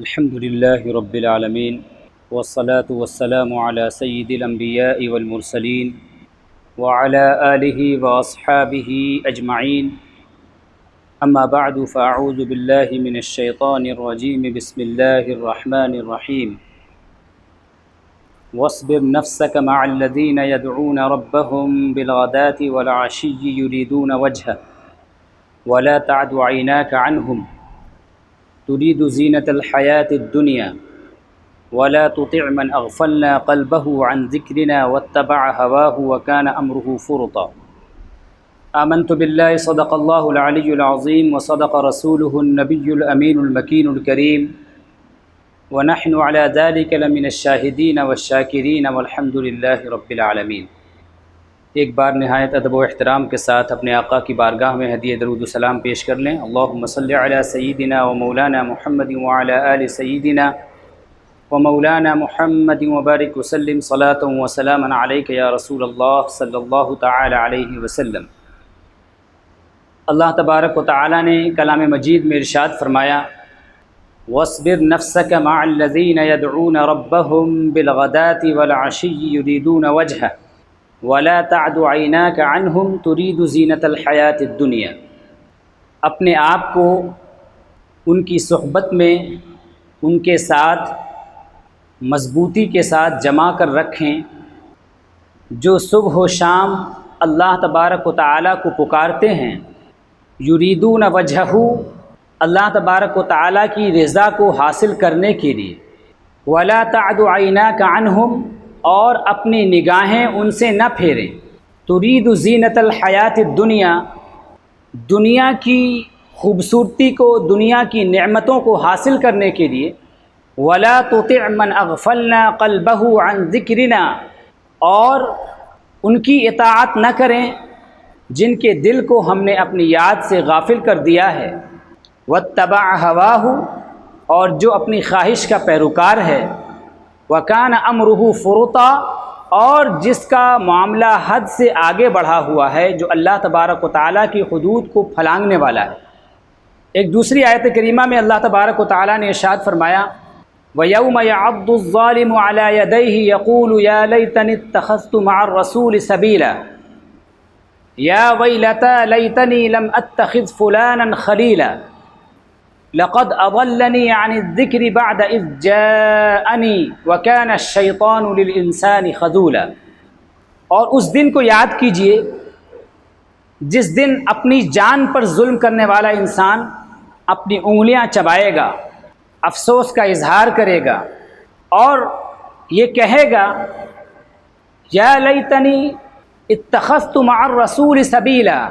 الحمد لله رب العالمين والصلاة والسلام على سيد الأنبياء والمرسلين وعلى آله وأصحابه أجمعين أما بعد فأعوذ بالله من الشيطان الرجيم بسم الله الرحمن الرحيم واصبر نفسك مع الذين يدعون ربهم بالغداة والعشي يريدون وجهه ولا تعد عيناك عنهم تريد زينة الحياة الدنيا ولا تطع من أغفلنا قلبه عن ذكرنا واتبع هواه وكان أمره فرطا آمنت بالله صدق الله العلي العظيم وصدق رسوله النبي الأمين المكين الكريم ونحن على ذلك لمن الشاهدين والشاكرين والحمد لله رب العالمين۔ ایک بار نہایت ادب و احترام کے ساتھ اپنے آقا کی بارگاہ میں ہدیہ درود و سلام پیش کر لیں۔ اللہم صلی علی سیدنا و مولانا محمد وعلی آل سیدنا و مولانا محمد وبارک وسلم صلاۃ و سلاما علیک یا رسول اللہ صلی اللہ تعالی علیہ وسلم۔ اللہ تبارک و تعالی نے کلام مجید میں ارشاد فرمایا وَاصْبِرْ نَفْسَكَ مَعَ الَّذِينَ يَدْعُونَ رَبَّهُمْ بِالْغَدَاةِ وَالْعَشِيِّ يُرِيدُونَ وَجْهَهُ وَلَا تَعْدُ عَيْنَاكَ عَنْهُمْ تُرِيدُ زِينَةَ الْحَيَاةِ الدُّنْيَا۔ اپنے آپ کو ان کی صحبت میں ان کے ساتھ مضبوطی کے ساتھ جما کر رکھیں جو صبح و شام اللہ تبارک و تعالیٰ کو پکارتے ہیں، یریدون وجہہ، اللہ تبارک و تعالیٰ کی رضا کو حاصل کرنے کے لیے، ولا تعد عیناک عنہم، اور اپنی نگاہیں ان سے نہ پھیریں، ترید زینت الحیات الدنیا، دنیا کی خوبصورتی کو، دنیا کی نعمتوں کو حاصل کرنے کے لیے، ولا تطع من اغفلنا قلبہ عن ذکرنا، اور ان کی اطاعت نہ کریں جن کے دل کو ہم نے اپنی یاد سے غافل کر دیا ہے، واتبع ہواہ، اور جو اپنی خواہش کا پیروکار ہے، وَكَانَ أَمْرُهُ فُرُطًا، اور جس کا معاملہ حد سے آگے بڑھا ہوا ہے، جو اللہ تبارک و تعالیٰ کی حدود کو پھلانگنے والا ہے۔ ایک دوسری آیت کریمہ میں اللہ تبارک و تعالیٰ نے ارشاد فرمایا وَيَوْمَ يَعَضُّ الظَّالِمُ عَلَى يَدَيْهِ يَقُولُ يَا لَيْتَنِي اتَّخَذْتُ مَعَ الرَّسُولِ سَبِيلًا يَا وَيْلَتَا لَيْتَنِي لَمْ أَتَّخِذْ فُلَانًا خَلِيلًا لقد اضلنی عن الذکر بعد اذ جاءنی وکان الشیطان للانسان خذولا۔ اور اس دن کو یاد کیجئے جس دن اپنی جان پر ظلم کرنے والا انسان اپنی انگلیاں چبائے گا، افسوس کا اظہار کرے گا اور یہ کہے گا یا لیتنی اتخذت مع الرسول سبیلا،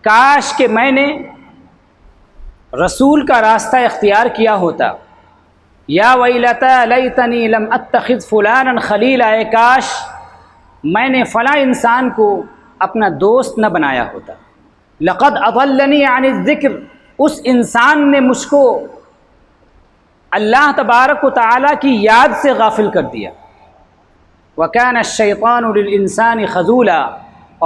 کاش کہ میں نے رسول کا راستہ اختیار کیا ہوتا، یا ویلتا لیتنی لم اتخذ فلانا خلیلا، کاش میں نے فلاں انسان کو اپنا دوست نہ بنایا ہوتا۔ لقد اضلنی عن الذکر، اس انسان نے مجھ کو اللہ تبارک و تعالیٰ کی یاد سے غافل کر دیا۔ وکان الشیطان للانسان خذولا،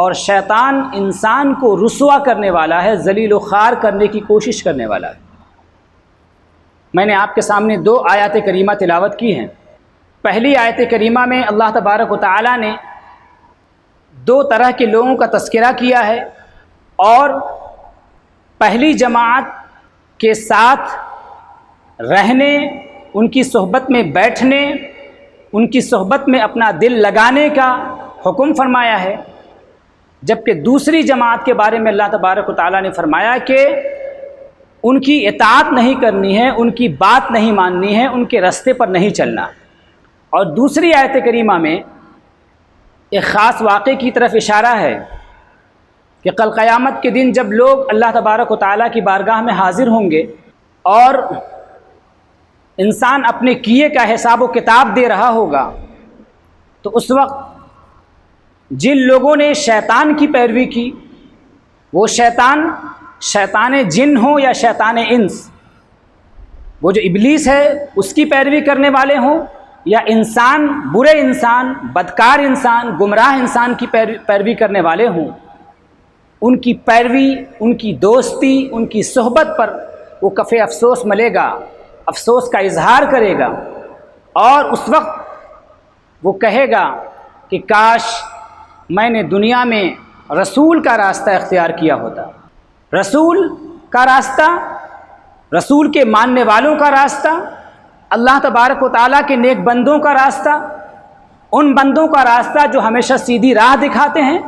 اور شیطان انسان کو رسوا کرنے والا ہے، ذلیل و خوار کرنے کی کوشش کرنے والا ہے۔ میں نے آپ کے سامنے دو آیات کریمہ تلاوت کی ہیں۔ پہلی آیت کریمہ میں اللہ تبارک و تعالیٰ نے دو طرح کے لوگوں کا تذکرہ کیا ہے، اور پہلی جماعت کے ساتھ رہنے، ان کی صحبت میں بیٹھنے، ان کی صحبت میں اپنا دل لگانے کا حکم فرمایا ہے، جبکہ دوسری جماعت کے بارے میں اللہ تبارک و تعالیٰ نے فرمایا کہ ان کی اطاعت نہیں کرنی ہے، ان کی بات نہیں ماننی ہے، ان کے راستے پر نہیں چلنا۔ اور دوسری آیت کریمہ میں ایک خاص واقعے کی طرف اشارہ ہے کہ کل قیامت کے دن جب لوگ اللہ تبارک و تعالیٰ کی بارگاہ میں حاضر ہوں گے اور انسان اپنے کیے کا حساب و کتاب دے رہا ہوگا، تو اس وقت جن لوگوں نے شیطان کی پیروی کی، وہ شیطان جن ہوں یا شیطان انس، وہ جو ابلیس ہے اس کی پیروی کرنے والے ہوں، یا انسان، برے انسان، بدکار انسان، گمراہ انسان کی پیروی کرنے والے ہوں، ان کی پیروی، ان کی دوستی، ان کی صحبت پر وہ کف افسوس ملے گا افسوس کا اظہار کرے گا، اور اس وقت وہ کہے گا کہ کاش میں نے دنیا میں رسول کا راستہ اختیار کیا ہوتا۔ رسول کا راستہ، رسول کے ماننے والوں کا راستہ، اللہ تبارک و تعالیٰ کے نیک بندوں کا راستہ، ان بندوں کا راستہ جو ہمیشہ سیدھی راہ دکھاتے ہیں،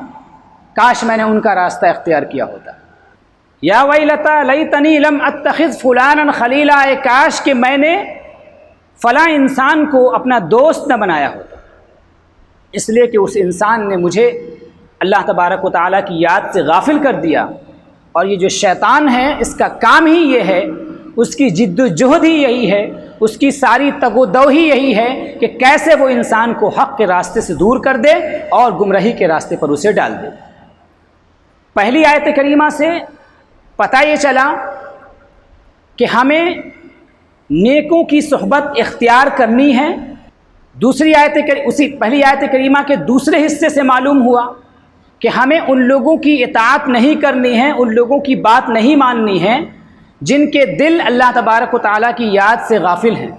کاش میں نے ان کا راستہ اختیار کیا ہوتا۔ یا ویلتا لیتنی لم اتخذ فلانا خلیلا، اے کاش کہ میں نے فلاں انسان کو اپنا دوست نہ بنایا ہوتا، اس لیے کہ اس انسان نے مجھے اللہ تبارک و تعالیٰ کی یاد سے غافل کر دیا۔ اور یہ جو شیطان ہے اس کا کام ہی یہ ہے، اس کی جد و جہد ہی یہی ہے، اس کی ساری تگ و دو ہی یہی ہے کہ کیسے وہ انسان کو حق کے راستے سے دور کر دے اور گمراہی کے راستے پر اسے ڈال دے۔ پہلی آیت کریمہ سے پتہ یہ چلا کہ ہمیں نیکوں کی صحبت اختیار کرنی ہے۔ دوسری اسی پہلی آیت کریمہ کے دوسرے حصے سے معلوم ہوا کہ ہمیں ان لوگوں کی اطاعت نہیں کرنی ہے، ان لوگوں کی بات نہیں ماننی ہے جن کے دل اللہ تبارک و تعالیٰ کی یاد سے غافل ہیں،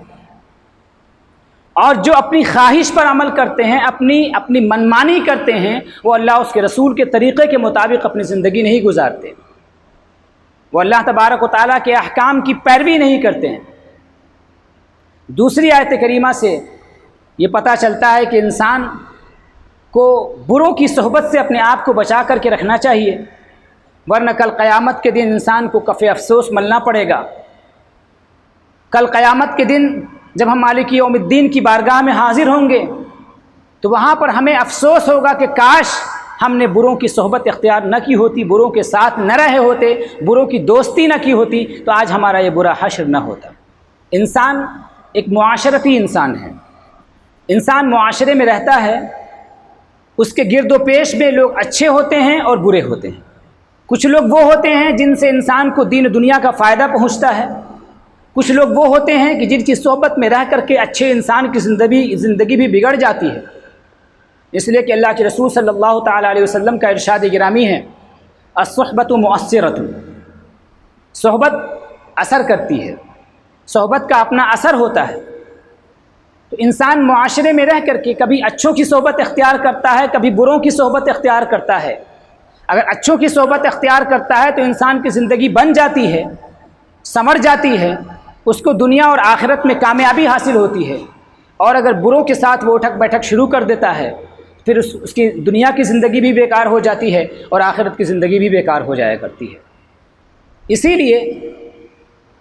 اور جو اپنی خواہش پر عمل کرتے ہیں، اپنی منمانی کرتے ہیں، وہ اللہ اس کے رسول کے طریقے کے مطابق اپنی زندگی نہیں گزارتے، وہ اللہ تبارک و تعالیٰ کے احکام کی پیروی نہیں کرتے ہیں۔ دوسری آیت کریمہ سے یہ پتہ چلتا ہے کہ انسان کو بروں کی صحبت سے اپنے آپ کو بچا کر کے رکھنا چاہیے، ورنہ کل قیامت کے دن انسان کو کف افسوس ملنا پڑے گا۔ کل قیامت کے دن جب ہم مالک یوم الدین کی بارگاہ میں حاضر ہوں گے تو وہاں پر ہمیں افسوس ہوگا کہ کاش ہم نے بروں کی صحبت اختیار نہ کی ہوتی، بروں کے ساتھ نہ رہے ہوتے، بروں کی دوستی نہ کی ہوتی، تو آج ہمارا یہ برا حشر نہ ہوتا۔ انسان ایک معاشرتی انسان ہے، انسان معاشرے میں رہتا ہے، اس کے گرد و پیش میں لوگ اچھے ہوتے ہیں اور برے ہوتے ہیں۔ کچھ لوگ وہ ہوتے ہیں جن سے انسان کو دین و دنیا کا فائدہ پہنچتا ہے، کچھ لوگ وہ ہوتے ہیں کہ جن کی صحبت میں رہ کر کے اچھے انسان کی زندگی بھی بگڑ جاتی ہے۔ اس لیے کہ اللہ کے رسول صلی اللہ تعالیٰ علیہ وسلم کا ارشاد گرامی ہے، الصحبۃ مؤثرۃ، صحبت اثر کرتی ہے، صحبت کا اپنا اثر ہوتا ہے۔ تو انسان معاشرے میں رہ کر کے کبھی اچھوں کی صحبت اختیار کرتا ہے، کبھی بروں کی صحبت اختیار کرتا ہے۔ اگر اچھوں کی صحبت اختیار کرتا ہے تو انسان کی زندگی بن جاتی ہے، سنور جاتی ہے، اس کو دنیا اور آخرت میں کامیابی حاصل ہوتی ہے۔ اور اگر بروں کے ساتھ وہ اٹھک بیٹھک شروع کر دیتا ہے پھر اس کی دنیا کی زندگی بھی بیکار ہو جاتی ہے اور آخرت کی زندگی بھی بیکار ہو جایا کرتی ہے۔ اسی لیے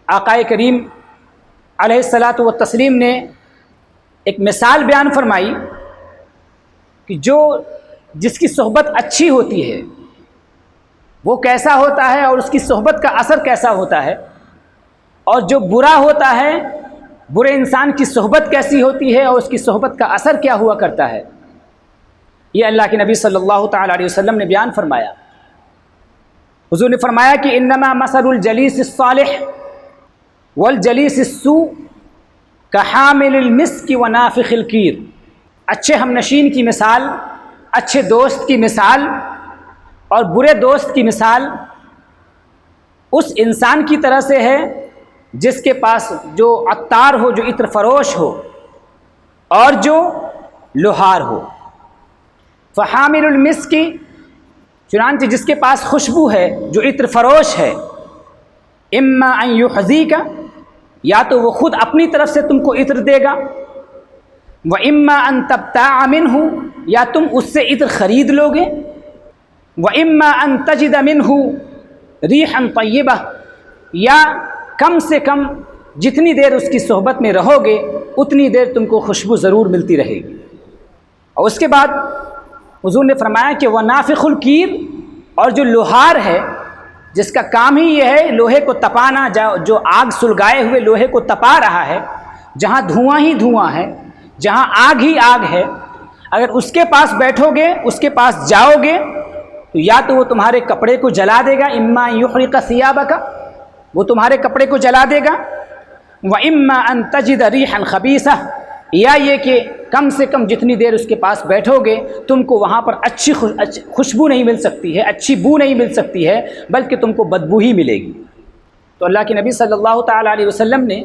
آقا کریم علیہ الصلاۃ والتسلیم نے ایک مثال بیان فرمائی کہ جس کی صحبت اچھی ہوتی ہے وہ کیسا ہوتا ہے اور اس کی صحبت کا اثر کیسا ہوتا ہے، اور جو برا ہوتا ہے، برے انسان کی صحبت کیسی ہوتی ہے اور اس کی صحبت کا اثر کیا ہوا کرتا ہے، یہ اللہ کے نبی صلی اللہ تعالیٰ علیہ وسلم نے بیان فرمایا۔ حضور نے فرمایا کہ انما مثل الجلیس الصالح والجلیس السوء کحامل المسک ونافخ الکیر، اچھے ہم نشین کی مثال، اچھے دوست کی مثال اور برے دوست کی مثال اس انسان کی طرح سے ہے جس کے پاس جو عطار ہو، جو عطر فروش ہو، اور جو لوہار ہو۔ فحامل المسک، چنانچہ جس کے پاس خوشبو ہے، جو عطر فروش ہے، اما ان یحذیک، یا تو وہ خود اپنی طرف سے تم کو عطر دے گا، واما ان تبتاع منہ، یا تم اس سے عطر خرید لو گے، واما ان تجد منہ ریحا طیبہ، یا کم سے کم جتنی دیر اس کی صحبت میں رہو گے اتنی دیر تم کو خوشبو ضرور ملتی رہے گی۔ اور اس کے بعد حضور نے فرمایا کہ وہ نافخ الکیر، اور جو لوہار ہے جس کا کام ہی یہ ہے لوہے کو تپانا، جو آگ سلگائے ہوئے لوہے کو تپا رہا ہے، جہاں دھواں ہی دھواں ہے، جہاں آگ ہی آگ ہے، اگر اس کے پاس بیٹھو گے، اس کے پاس جاؤ گے تو یا تو وہ تمہارے کپڑے کو جلا دے گا، اما یحرق ثیابک، وہ تمہارے کپڑے کو جلا دے گا، واما ان تجد ریحا خبیثہ، یا یہ کہ کم سے کم جتنی دیر اس کے پاس بیٹھو گے تم کو وہاں پر اچھی خوشبو نہیں مل سکتی ہے، اچھی بو نہیں مل سکتی ہے، بلکہ تم کو بدبو ہی ملے گی۔ تو اللہ کے نبی صلی اللہ تعالیٰ علیہ وسلم نے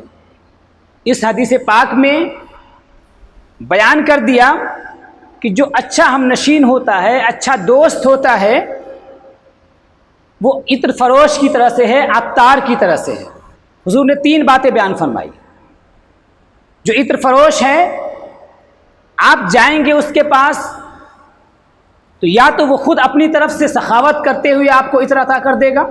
اس حدیث پاک میں بیان کر دیا کہ جو اچھا ہم نشین ہوتا ہے، اچھا دوست ہوتا ہے، وہ عطر فروش کی طرح سے ہے، عطار کی طرح سے ہے۔ حضور نے 3 باتیں بیان فرمائی۔ جو عطر فروش ہے، آپ جائیں گے اس کے پاس تو یا تو وہ خود اپنی طرف سے سخاوت کرتے ہوئے آپ کو عطر عطا کر دے گا،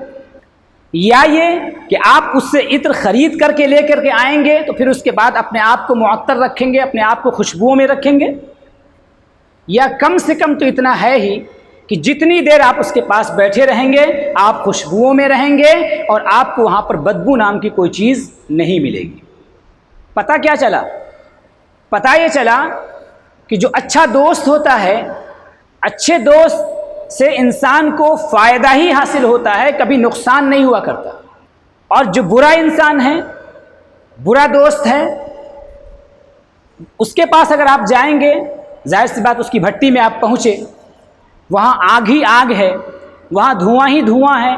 یا یہ کہ آپ اس سے عطر خرید کر کے لے کر کے آئیں گے تو پھر اس کے بعد اپنے آپ کو معطر رکھیں گے، اپنے آپ کو خوشبوؤں میں رکھیں گے، یا کم سے کم تو اتنا ہے ہی کہ جتنی دیر آپ اس کے پاس بیٹھے رہیں گے آپ خوشبوؤں میں رہیں گے اور آپ کو وہاں پر بدبو نام کی کوئی چیز نہیں ملے گی۔ پتہ کیا چلا؟ پتہ یہ چلا کہ جو اچھا دوست ہوتا ہے، اچھے دوست سے انسان کو فائدہ ہی حاصل ہوتا ہے، کبھی نقصان نہیں ہوا کرتا۔ اور جو برا انسان ہے، برا دوست ہے، اس کے پاس اگر آپ جائیں گے، ظاہر سی بات اس کی بھٹی میں آپ پہنچے، وہاں آگ ہی آگ ہے، وہاں دھواں ہی دھواں ہے،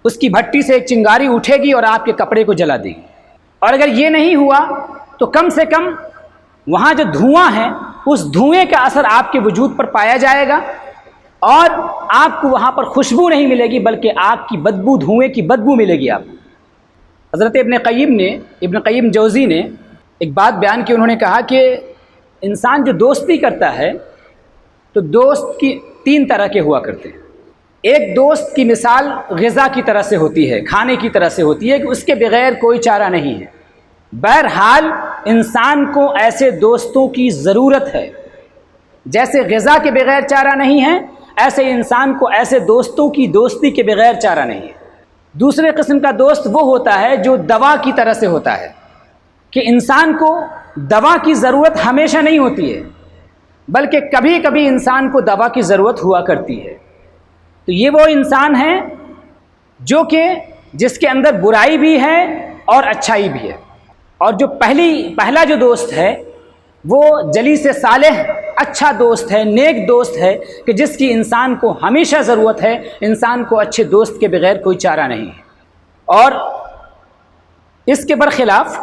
اس کی بھٹی سے ایک چنگاری اٹھے گی اور آپ کے کپڑے کو جلا دے گی۔ اور اگر یہ نہیں ہوا تو کم سے کم وہاں جو دھواں ہے اس دھوئیں کا اثر آپ کے وجود پر پایا جائے گا اور آپ کو وہاں پر خوشبو نہیں ملے گی بلکہ آگ کی بدبو، دھوئیں کی بدبو ملے گی آپ کو۔ حضرت ابن قیم جوزی نے ایک بات بیان کی، انہوں نے کہا کہ انسان جو دوستی کرتا ہے تو دوست کی 3 طرح کے ہوا کرتے ہیں۔ ایک دوست کی مثال غذا کی طرح سے ہوتی ہے، کھانے کی طرح سے ہوتی ہے کہ اس کے بغیر کوئی چارہ نہیں ہے۔ بہرحال انسان کو ایسے دوستوں کی ضرورت ہے، جیسے غذا کے بغیر چارہ نہیں ہے، ایسے انسان کو ایسے دوستوں کی دوستی کے بغیر چارہ نہیں ہے۔ دوسرے قسم کا دوست وہ ہوتا ہے جو دوا کی طرح سے ہوتا ہے کہ انسان کو دوا کی ضرورت ہمیشہ نہیں ہوتی ہے بلکہ کبھی کبھی انسان کو دوا کی ضرورت ہوا کرتی ہے۔ تو یہ وہ انسان ہے جو کہ جس کے اندر برائی بھی ہے اور اچھائی بھی ہے۔ اور جو پہلا جو دوست ہے وہ جلیس صالح، اچھا دوست ہے، نیک دوست ہے کہ جس کی انسان کو ہمیشہ ضرورت ہے، انسان کو اچھے دوست کے بغیر کوئی چارہ نہیں ہے۔ اور اس کے برخلاف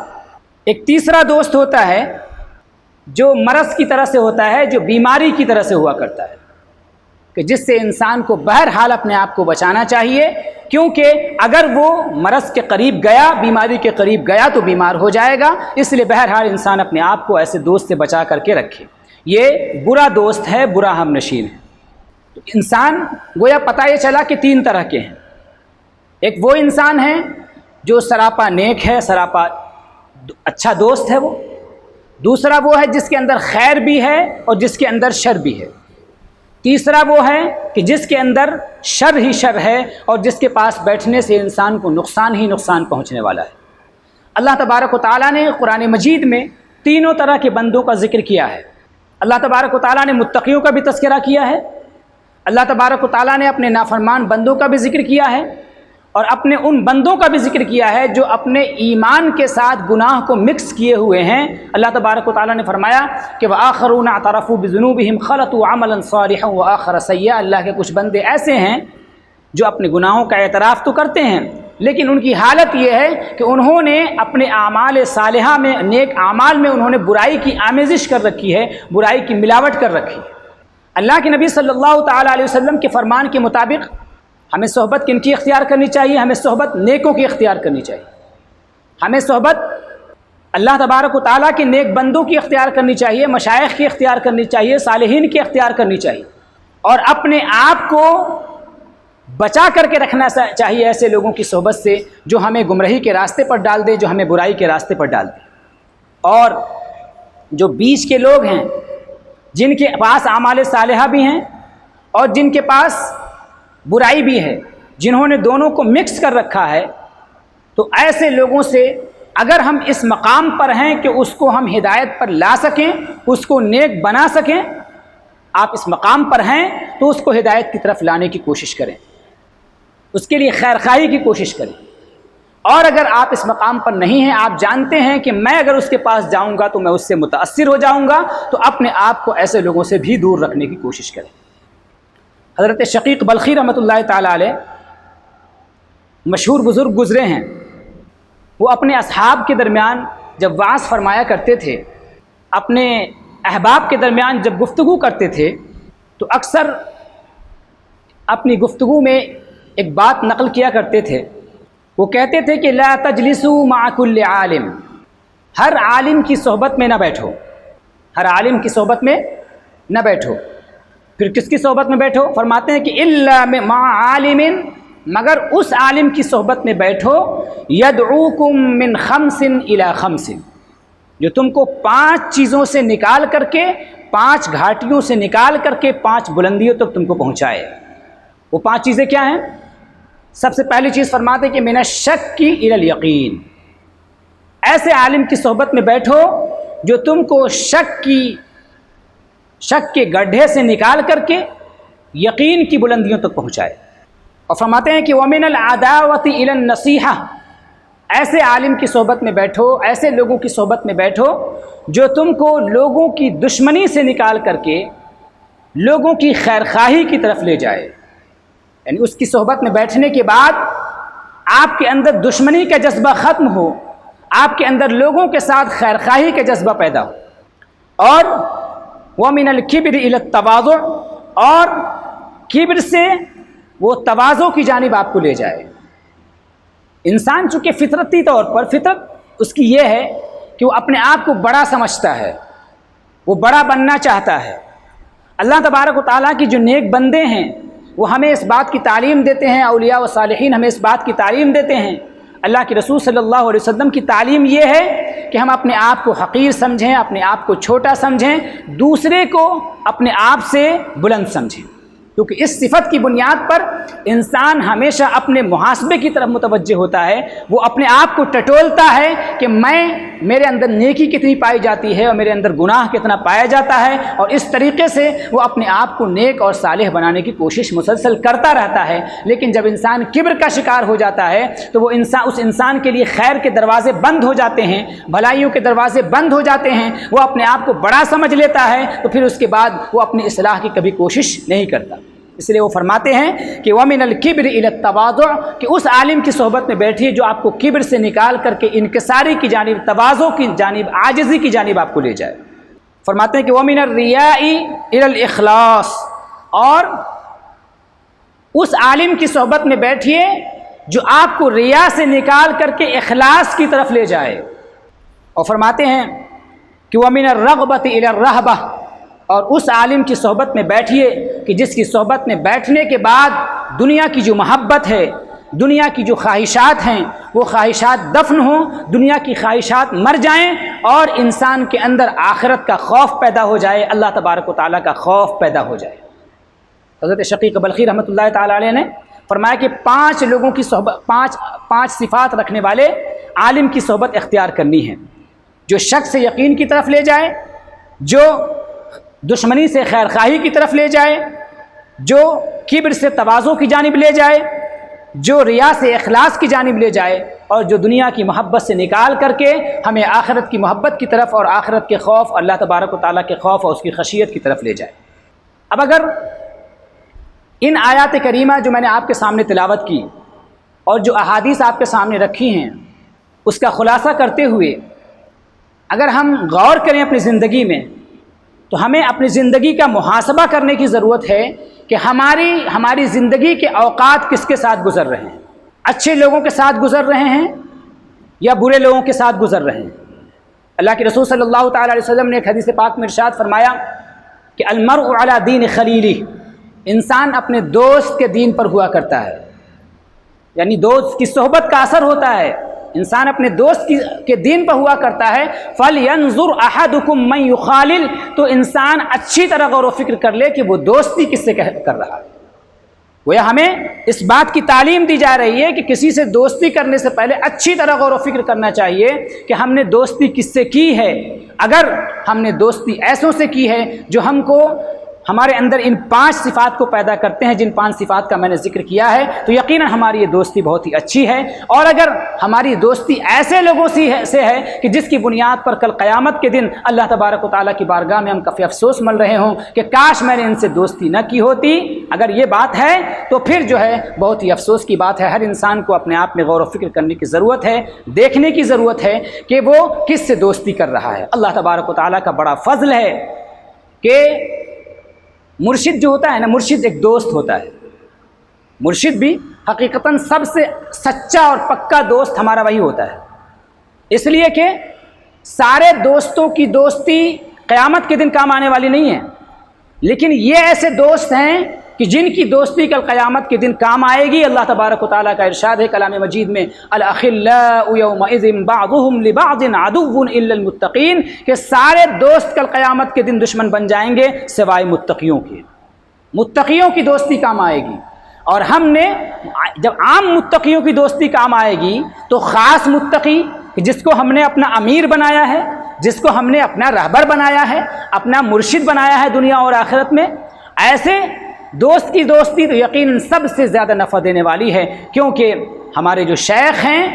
ایک تیسرا دوست ہوتا ہے جو مرض کی طرح سے ہوتا ہے، جو بیماری کی طرح سے ہوا کرتا ہے کہ جس سے انسان کو بہرحال اپنے آپ کو بچانا چاہیے، کیونکہ اگر وہ مرض کے قریب گیا، بیماری کے قریب گیا تو بیمار ہو جائے گا، اس لیے بہرحال انسان اپنے آپ کو ایسے دوست سے بچا کر کے رکھے۔ یہ برا دوست ہے، برا ہم نشین ہے۔ تو انسان گویا پتہ یہ چلا کہ 3 طرح کے ہیں۔ ایک وہ انسان ہے جو سراپا نیک ہے، سراپا اچھا دوست ہے وہ۔ دوسرا وہ ہے جس کے اندر خیر بھی ہے اور جس کے اندر شر بھی ہے۔ تیسرا وہ ہے کہ جس کے اندر شر ہی شر ہے اور جس کے پاس بیٹھنے سے انسان کو نقصان ہی نقصان پہنچنے والا ہے۔ اللہ تبارک و تعالیٰ نے قرآن مجید میں تینوں طرح کے بندوں کا ذکر کیا ہے۔ اللہ تبارک و تعالیٰ نے متقیوں کا بھی تذکرہ کیا ہے، اللہ تبارک و تعالیٰ نے اپنے نافرمان بندوں کا بھی ذکر کیا ہے، اور اپنے ان بندوں کا بھی ذکر کیا ہے جو اپنے ایمان کے ساتھ گناہ کو مکس کیے ہوئے ہیں۔ اللہ تبارک و تعالیٰ نے فرمایا کہ وَآخَرُونَ اعْتَرَفُوا بِذُنُوبِهِمْ خَلَطُوا عَمَلًا صَالِحًا وَآخَرَ سَيِّئًا۔ اللہ کے کچھ بندے ایسے ہیں جو اپنے گناہوں کا اعتراف تو کرتے ہیں لیکن ان کی حالت یہ ہے کہ انہوں نے اپنے اعمال صالحہ میں، نیک اعمال میں انہوں نے برائی کی آمیزش کر رکھی ہے، برائی کی ملاوٹ کر رکھی ہے۔ اللہ کے نبی صلی اللہ تعالیٰ علیہ وسلم کے فرمان کے مطابق ہمیں صحبت کن کی اختیار کرنی چاہیے؟ ہمیں صحبت نیکوں کی اختیار کرنی چاہیے۔ ہمیں صحبت اللہ تبارک و تعالیٰ کے نیک بندوں کی اختیار کرنی چاہیے، مشائخ کی اختیار کرنی چاہیے، صالحین کی اختیار کرنی چاہیے، اور اپنے آپ کو بچا کر کے رکھنا چاہیے ایسے لوگوں کی صحبت سے جو ہمیں گمراہی کے راستے پر ڈال دے، جو ہمیں برائی کے راستے پر ڈال دے۔ اور جو بیچ کے لوگ ہیں جن کے پاس اعمال صالحہ بھی ہیں اور جن کے پاس برائی بھی ہے، جنہوں نے دونوں کو مکس کر رکھا ہے، تو ایسے لوگوں سے اگر ہم اس مقام پر ہیں کہ اس کو ہم ہدایت پر لا سکیں، اس کو نیک بنا سکیں، آپ اس مقام پر ہیں تو اس کو ہدایت کی طرف لانے کی کوشش کریں، اس کے لیے خیر خواہی کی کوشش کریں۔ اور اگر آپ اس مقام پر نہیں ہیں، آپ جانتے ہیں کہ میں اگر اس کے پاس جاؤں گا تو میں اس سے متاثر ہو جاؤں گا، تو اپنے آپ کو ایسے لوگوں سے بھی دور رکھنے کی کوشش کریں۔ حضرت شقیق بلخی رحمۃ اللہ تعالیٰ علیہ مشہور بزرگ گزرے ہیں، وہ اپنے اصحاب کے درمیان جب وعظ فرمایا کرتے تھے، اپنے احباب کے درمیان جب گفتگو کرتے تھے تو اکثر اپنی گفتگو میں ایک بات نقل کیا کرتے تھے. وہ کہتے تھے کہ لا تجلسوا مع كل عالم، ہر عالم کی صحبت میں نہ بیٹھو، ہر عالم کی صحبت میں نہ بیٹھو. پھر کس کی صحبت میں بیٹھو؟ فرماتے ہیں کہ الا مع عالم، مگر اس عالم کی صحبت میں بیٹھو یدعوکم من خمس الی خمس، جو تم کو 5 چیزوں سے نکال کر کے، 5 گھاٹیوں سے نکال کر کے 5 بلندیوں تک تم کو پہنچائے. وہ 5 چیزیں کیا ہیں؟ سب سے پہلی چیز فرماتے کہ من الشک الی الیقین، ایسے عالم کی صحبت میں بیٹھو جو تم کو شک کے گڈھے سے نکال کر کے یقین کی بلندیوں تک پہنچائے. اور فرماتے ہیں کہ ومن العداوۃ الی النصیحہ، ایسے عالم کی صحبت میں بیٹھو، ایسے لوگوں کی صحبت میں بیٹھو جو تم کو لوگوں کی دشمنی سے نکال کر کے لوگوں کی خیرخواہی کی طرف لے جائے. یعنی اس کی صحبت میں بیٹھنے کے بعد آپ کے اندر دشمنی کا جذبہ ختم ہو، آپ کے اندر لوگوں کے ساتھ خیرخواہی کا جذبہ پیدا ہو. اور وَمِنَ الْكِبْرِ إِلَى التَّوَاضُعِ، اور کبر سے وہ تواضع کی جانب آپ کو لے جائے. انسان چونکہ فطرتی طور پر فطرت اس کی یہ ہے کہ وہ اپنے آپ کو بڑا سمجھتا ہے، وہ بڑا بننا چاہتا ہے. اللہ تبارک و تعالیٰ کی جو نیک بندے ہیں وہ ہمیں اس بات کی تعلیم دیتے ہیں، اولیاء و صالحین ہمیں اس بات کی تعلیم دیتے ہیں. اللہ کے رسول صلی اللہ علیہ وسلم کی تعلیم یہ ہے کہ ہم اپنے آپ کو حقیر سمجھیں، اپنے آپ کو چھوٹا سمجھیں، دوسرے کو اپنے آپ سے بلند سمجھیں. کیونکہ اس صفت کی بنیاد پر انسان ہمیشہ اپنے محاسبے کی طرف متوجہ ہوتا ہے. وہ اپنے آپ کو ٹٹولتا ہے کہ میرے اندر نیکی کتنی پائی جاتی ہے اور میرے اندر گناہ کتنا پایا جاتا ہے، اور اس طریقے سے وہ اپنے آپ کو نیک اور صالح بنانے کی کوشش مسلسل کرتا رہتا ہے. لیکن جب انسان کبر کا شکار ہو جاتا ہے تو وہ اس انسان کے لیے خیر کے دروازے بند ہو جاتے ہیں، بھلائیوں کے دروازے بند ہو جاتے ہیں. وہ اپنے آپ کو بڑا سمجھ لیتا ہے تو پھر اس کے بعد وہ اپنی اصلاح کی کبھی کوشش نہیں کرتا. اس لیے وہ فرماتے ہیں کہ وَمِنَ الْكِبْرِ إِلَى التَّوَاضُعِ، کہ اس عالم کی صحبت میں بیٹھیے جو آپ کو کبر سے نکال کر کے انکساری کی جانب، تواضع کی جانب، عاجزی کی جانب آپ کو لے جائے. فرماتے ہیں کہ وَمِنَ الرِّيَاءِ إِلَى الْإِخْلَاصِ، اور اس عالم کی صحبت میں بیٹھیے جو آپ کو ریا سے نکال کر کے اخلاص کی طرف لے جائے. اور فرماتے ہیں کہ وَمِنَ الرَّغْبَةِ إِلَى الرَّهْبَةِ، اور اس عالم کی صحبت میں بیٹھیے کہ جس کی صحبت میں بیٹھنے کے بعد دنیا کی جو محبت ہے، دنیا کی جو خواہشات ہیں وہ خواہشات دفن ہوں، دنیا کی خواہشات مر جائیں اور انسان کے اندر آخرت کا خوف پیدا ہو جائے، اللہ تبارک و تعالیٰ کا خوف پیدا ہو جائے. حضرت شقیق بلخی رحمۃ اللہ تعالیٰ علیہ نے فرمایا کہ 5 لوگوں کی صحبت، 5 صفات رکھنے والے عالم کی صحبت اختیار کرنی ہے. جو شک سے یقین کی طرف لے جائے، جو دشمنی سے خیرخواہی کی طرف لے جائے، جو کبر سے تواضع کی جانب لے جائے، جو ریا سے اخلاص کی جانب لے جائے، اور جو دنیا کی محبت سے نکال کر کے ہمیں آخرت کی محبت کی طرف اور آخرت کے خوف، اللہ تبارک و تعالیٰ کے خوف اور اس کی خشیت کی طرف لے جائے. اب اگر ان آیات کریمہ جو میں نے آپ کے سامنے تلاوت کی اور جو احادیث آپ کے سامنے رکھی ہیں اس کا خلاصہ کرتے ہوئے اگر ہم غور کریں اپنی زندگی میں تو ہمیں اپنی زندگی کا محاسبہ کرنے کی ضرورت ہے کہ ہماری زندگی کے اوقات کس کے ساتھ گزر رہے ہیں. اچھے لوگوں کے ساتھ گزر رہے ہیں یا برے لوگوں کے ساتھ گزر رہے ہیں. اللہ کے رسول صلی اللہ تعالیٰ علیہ وسلم نے ایک حدیث پاک میں ارشاد فرمایا کہ المرء علی دین خلیلہ، انسان اپنے دوست کے دین پر ہوا کرتا ہے. یعنی دوست کی صحبت کا اثر ہوتا ہے، انسان اپنے دوست کے دین پر ہوا کرتا ہے. فَلْيَنْظُرْ أَحَدُكُمْ مَنْ يُخَالِلْ، تو انسان اچھی طرح غور و فکر کر لے کہ وہ دوستی کس سے کر رہا ہے. وہ ہمیں اس بات کی تعلیم دی جا رہی ہے کہ کسی سے دوستی کرنے سے پہلے اچھی طرح غور و فکر کرنا چاہیے کہ ہم نے دوستی کس سے کی ہے. اگر ہم نے دوستی ایسوں سے کی ہے جو ہم کو ہمارے اندر ان 5 صفات کو پیدا کرتے ہیں، جن 5 صفات کا میں نے ذکر کیا ہے، تو یقیناً ہماری یہ دوستی بہت ہی اچھی ہے۔ اور اگر ہماری دوستی ایسے لوگوں سے ہے کہ جس کی بنیاد پر کل قیامت کے دن اللہ تبارک و تعالیٰ کی بارگاہ میں ہم کفی افسوس مل رہے ہوں کہ کاش میں نے ان سے دوستی نہ کی ہوتی، اگر یہ بات ہے تو پھر جو ہے بہت ہی افسوس کی بات ہے۔ ہر انسان کو اپنے آپ میں غور و فکر کرنے کی ضرورت ہے، دیکھنے کی ضرورت ہے کہ وہ کس سے دوستی کر رہا ہے۔ اللہ تبارک و تعالیٰ کا بڑا فضل ہے کہ مرشد جو ہوتا ہے نا، مرشد ایک دوست ہوتا ہے۔ مرشد بھی حقیقتاً سب سے سچا اور پکا دوست ہمارا وہی ہوتا ہے، اس لیے کہ سارے دوستوں کی دوستی قیامت کے دن کام آنے والی نہیں ہے، لیکن یہ ایسے دوست ہیں کہ جن کی دوستی کل قیامت کے دن کام آئے گی۔ اللہ تبارک و تعالیٰ کا ارشاد ہے کلام مجید میں، الاخلاء یومئذ بعضهم لبعض عدو الا المتقین، کہ سارے دوست کل قیامت کے دن دشمن بن جائیں گے سوائے متقیوں کے۔ متقیوں کی دوستی کام آئے گی، اور ہم نے جب عام متقیوں کی دوستی کام آئے گی تو خاص متقی جس کو ہم نے اپنا امیر بنایا ہے، جس کو ہم نے اپنا رہبر بنایا ہے، اپنا مرشد بنایا ہے دنیا اور آخرت میں، ایسے دوست کی دوستی تو یقیناً سب سے زیادہ نفع دینے والی ہے، کیونکہ ہمارے جو شیخ ہیں،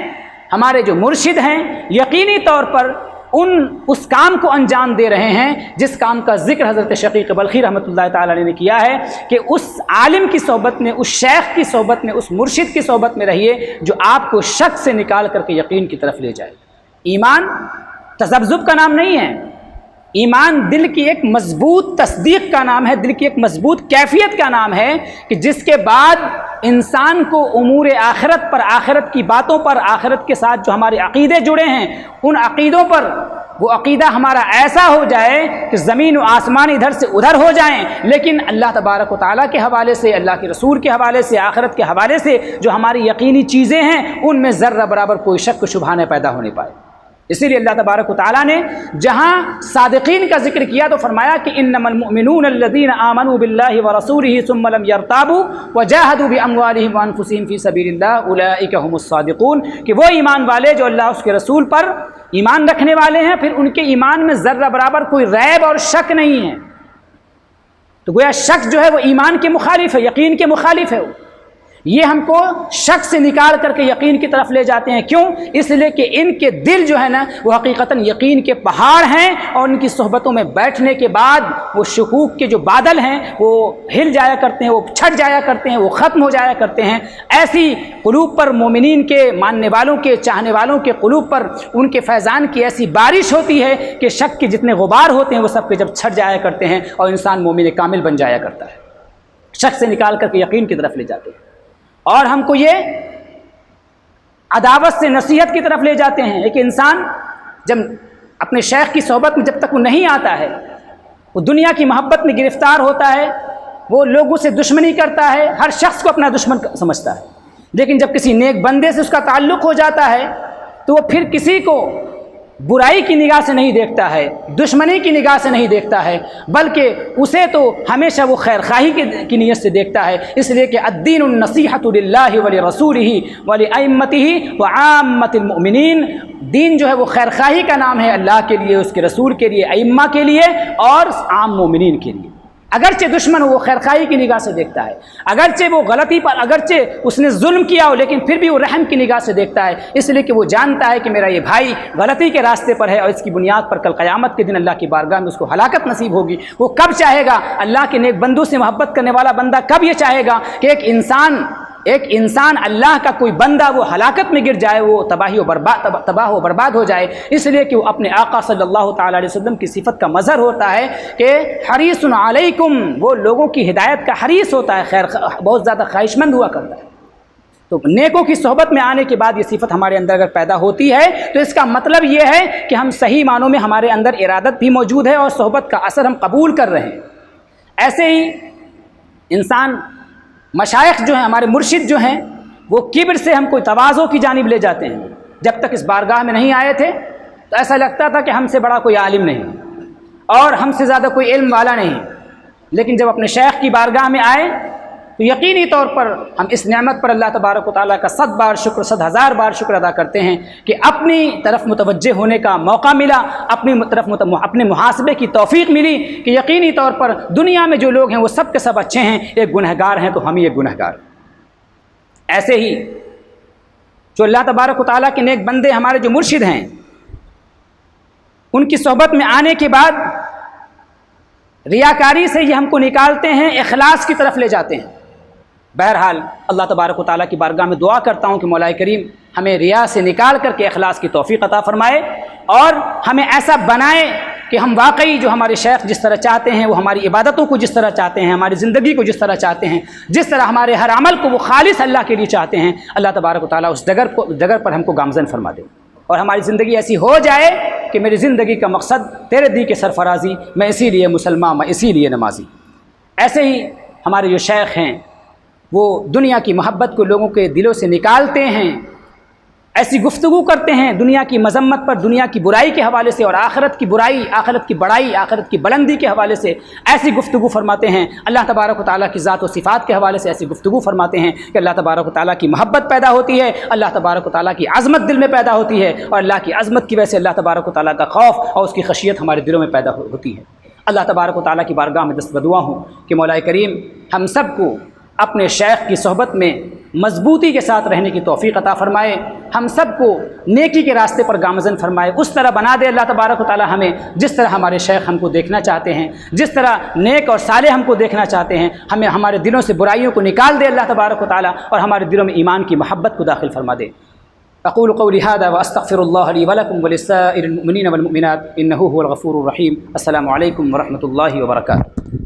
ہمارے جو مرشد ہیں، یقینی طور پر اس کام کو انجام دے رہے ہیں جس کام کا ذکر حضرت شقیق بلخی رحمۃ اللہ تعالی علیہ نے کیا ہے کہ اس عالم کی صحبت میں، اس شیخ کی صحبت میں، اس مرشد کی صحبت میں رہیے جو آپ کو شک سے نکال کر کے یقین کی طرف لے جائے۔ ایمان تذبذب کا نام نہیں ہے، ایمان دل کی ایک مضبوط تصدیق کا نام ہے، دل کی ایک مضبوط کیفیت کا نام ہے کہ جس کے بعد انسان کو امور آخرت پر، آخرت کی باتوں پر، آخرت کے ساتھ جو ہمارے عقیدے جڑے ہیں ان عقیدوں پر وہ عقیدہ ہمارا ایسا ہو جائے کہ زمین و آسمان ادھر سے ادھر ہو جائیں، لیکن اللہ تبارک و تعالیٰ کے حوالے سے، اللہ کے رسول کے حوالے سے، آخرت کے حوالے سے جو ہماری یقینی چیزیں ہیں ان میں ذرہ برابر کوئی شک و شبہہ نہ پیدا ہونے پائے۔ اسی لیے اللہ تبارک و تعالیٰ نے جہاں صادقین کا ذکر کیا تو فرمایا کہ انما المؤمنون الذین آمنوا باللہ ورسولہ ثم لم یرتابوا وجاہدوا باموالہم وانفسہم فی سبیل اللہ اولئک هم الصادقون، کہ وہ ایمان والے جو اللہ اس کے رسول پر ایمان رکھنے والے ہیں، پھر ان کے ایمان میں ذرہ برابر کوئی ریب اور شک نہیں ہے۔ تو گویا شک جو ہے وہ ایمان کے مخالف ہے، یقین کے مخالف ہے، یہ ہم کو شک سے نکال کر کے یقین کی طرف لے جاتے ہیں۔ کیوں؟ اس لیے کہ ان کے دل جو ہے نا وہ حقیقتاً یقین کے پہاڑ ہیں، اور ان کی صحبتوں میں بیٹھنے کے بعد وہ شکوک کے جو بادل ہیں وہ ہل جایا کرتے ہیں، وہ چھٹ جایا کرتے ہیں، وہ ختم ہو جایا کرتے ہیں۔ ایسی قلوب پر، مومنین کے، ماننے والوں کے، چاہنے والوں کے قلوب پر ان کے فیضان کی ایسی بارش ہوتی ہے کہ شک کے جتنے غبار ہوتے ہیں وہ سب کے جب چھٹ جایا کرتے ہیں اور انسان مومن کامل بن جایا کرتا ہے، شک سے نکال کر کے یقین کی طرف لے جاتے ہیں۔ اور ہم کو یہ عداوت سے نصیحت کی طرف لے جاتے ہیں۔ ایک انسان جب اپنے شیخ کی صحبت میں جب تک وہ نہیں آتا ہے، وہ دنیا کی محبت میں گرفتار ہوتا ہے، وہ لوگوں سے دشمنی کرتا ہے، ہر شخص کو اپنا دشمن سمجھتا ہے، لیکن جب کسی نیک بندے سے اس کا تعلق ہو جاتا ہے تو وہ پھر کسی کو برائی کی نگاہ سے نہیں دیکھتا ہے، دشمنی کی نگاہ سے نہیں دیکھتا ہے، بلکہ اسے تو ہمیشہ وہ خیر خواہی کی نیت سے دیکھتا ہے۔ اس لیے کہ الدین النصیحۃ للہ ولرسولہ ولائمتہ وعامۃ المؤمنین، دین جو ہے وہ خیر خواہی کا نام ہے، اللہ کے لیے، اس کے رسول کے لیے، ائمہ کے لیے اور عام مومنین کے لیے۔ اگرچہ دشمن وہ خیر خواہی کی نگاہ سے دیکھتا ہے، اگرچہ وہ غلطی پر، اگرچہ اس نے ظلم کیا ہو، لیکن پھر بھی وہ رحم کی نگاہ سے دیکھتا ہے، اس لیے کہ وہ جانتا ہے کہ میرا یہ بھائی غلطی کے راستے پر ہے اور اس کی بنیاد پر کل قیامت کے دن اللہ کی بارگاہ میں اس کو ہلاکت نصیب ہوگی۔ وہ کب چاہے گا، اللہ کے نیک بندوں سے محبت کرنے والا بندہ کب یہ چاہے گا کہ ایک انسان اللہ کا کوئی بندہ وہ ہلاکت میں گر جائے، وہ تباہ و برباد ہو جائے؟ اس لیے کہ وہ اپنے آقا صلی اللہ تعالی علیہ وسلم کی صفت کا مظہر ہوتا ہے کہ حریص علیکم، وہ لوگوں کی ہدایت کا حریص ہوتا ہے، خیر بہت زیادہ خواہش مند ہوا کرتا ہے۔ تو نیکوں کی صحبت میں آنے کے بعد یہ صفت ہمارے اندر اگر پیدا ہوتی ہے تو اس کا مطلب یہ ہے کہ ہم صحیح معنوں میں ہمارے اندر ارادت بھی موجود ہے اور صحبت کا اثر ہم قبول کر رہے ہیں۔ ایسے ہی انسان، مشائخ جو ہیں، ہمارے مرشد جو ہیں، وہ کبر سے ہم کو تواضع کی جانب لے جاتے ہیں۔ جب تک اس بارگاہ میں نہیں آئے تھے تو ایسا لگتا تھا کہ ہم سے بڑا کوئی عالم نہیں اور ہم سے زیادہ کوئی علم والا نہیں، لیکن جب اپنے شیخ کی بارگاہ میں آئے تو یقینی طور پر ہم اس نعمت پر اللہ تبارک و تعالیٰ کا 100 بار شکر 100,000 بار شکر ادا کرتے ہیں کہ اپنی طرف متوجہ ہونے کا موقع ملا، اپنی طرف اپنے محاسبے کی توفیق ملی کہ یقینی طور پر دنیا میں جو لوگ ہیں وہ سب کے سب اچھے ہیں، ایک گنہگار ہیں تو ہم ہی ایک گنہگار۔ ایسے ہی جو اللہ تبارک و تعالیٰ کے نیک بندے ہمارے جو مرشد ہیں، ان کی صحبت میں آنے کے بعد ریاکاری سے یہ ہم کو نکالتے ہیں، اخلاص کی طرف لے جاتے ہیں۔ بہرحال اللہ تبارک و تعالیٰ کی بارگاہ میں دعا کرتا ہوں کہ مولا کریم ہمیں ریا سے نکال کر کے اخلاص کی توفیق عطا فرمائے اور ہمیں ایسا بنائے کہ ہم واقعی جو ہمارے شیخ جس طرح چاہتے ہیں، وہ ہماری عبادتوں کو جس طرح چاہتے ہیں، ہماری زندگی کو جس طرح چاہتے ہیں، جس طرح ہمارے ہر عمل کو وہ خالص اللہ کے لیے چاہتے ہیں، اللہ تبارک و تعالیٰ اس ڈگر پر ہم کو گامزن فرما دے اور ہماری زندگی ایسی ہو جائے کہ میری زندگی کا مقصد تیرے دی کے سرفرازی، میں اسی لیے مسلمان، میں اسی لیے نمازی۔ ایسے ہی ہمارے جو شیخ ہیں وہ دنیا کی محبت کو لوگوں کے دلوں سے نکالتے ہیں، ایسی گفتگو کرتے ہیں دنیا کی مذمت پر، دنیا کی برائی کے حوالے سے اور آخرت کی برائی، آخرت کی بڑائی، آخرت کی بلندی کے حوالے سے ایسی گفتگو فرماتے ہیں، اللہ تبارک و تعالیٰ کی ذات و صفات کے حوالے سے ایسی گفتگو فرماتے ہیں کہ اللہ تبارک و تعالیٰ کی محبت پیدا ہوتی ہے، اللہ تبارک و تعالیٰ کی عظمت دل میں پیدا ہوتی ہے اور اللہ کی عظمت کی وجہ سے اللہ تبارک و تعالیٰ کا خوف اور اس کی خشیت ہمارے دلوں میں پیدا ہوتی ہے۔ اللہ تبارک و تعالیٰ کی بارگاہ میں دست بدعا ہوں کہ مولا کریم ہم سب کو اپنے شیخ کی صحبت میں مضبوطی کے ساتھ رہنے کی توفیق عطا فرمائے، ہم سب کو نیکی کے راستے پر گامزن فرمائے، اس طرح بنا دے اللہ تبارک و تعالیٰ ہمیں جس طرح ہمارے شیخ ہم کو دیکھنا چاہتے ہیں، جس طرح نیک اور صالح ہم کو دیکھنا چاہتے ہیں، ہمیں ہمارے دلوں سے برائیوں کو نکال دے اللہ تبارک و تعالیٰ اور ہمارے دلوں میں ایمان کی محبت کو داخل فرما دے۔ اقول قولی هذا واستغفر الله لي ولكم ولسائر المؤمنين والمؤمنات انه هو الغفور الرحيم۔ السلام علیکم ورحمۃ اللہ وبرکاتہ۔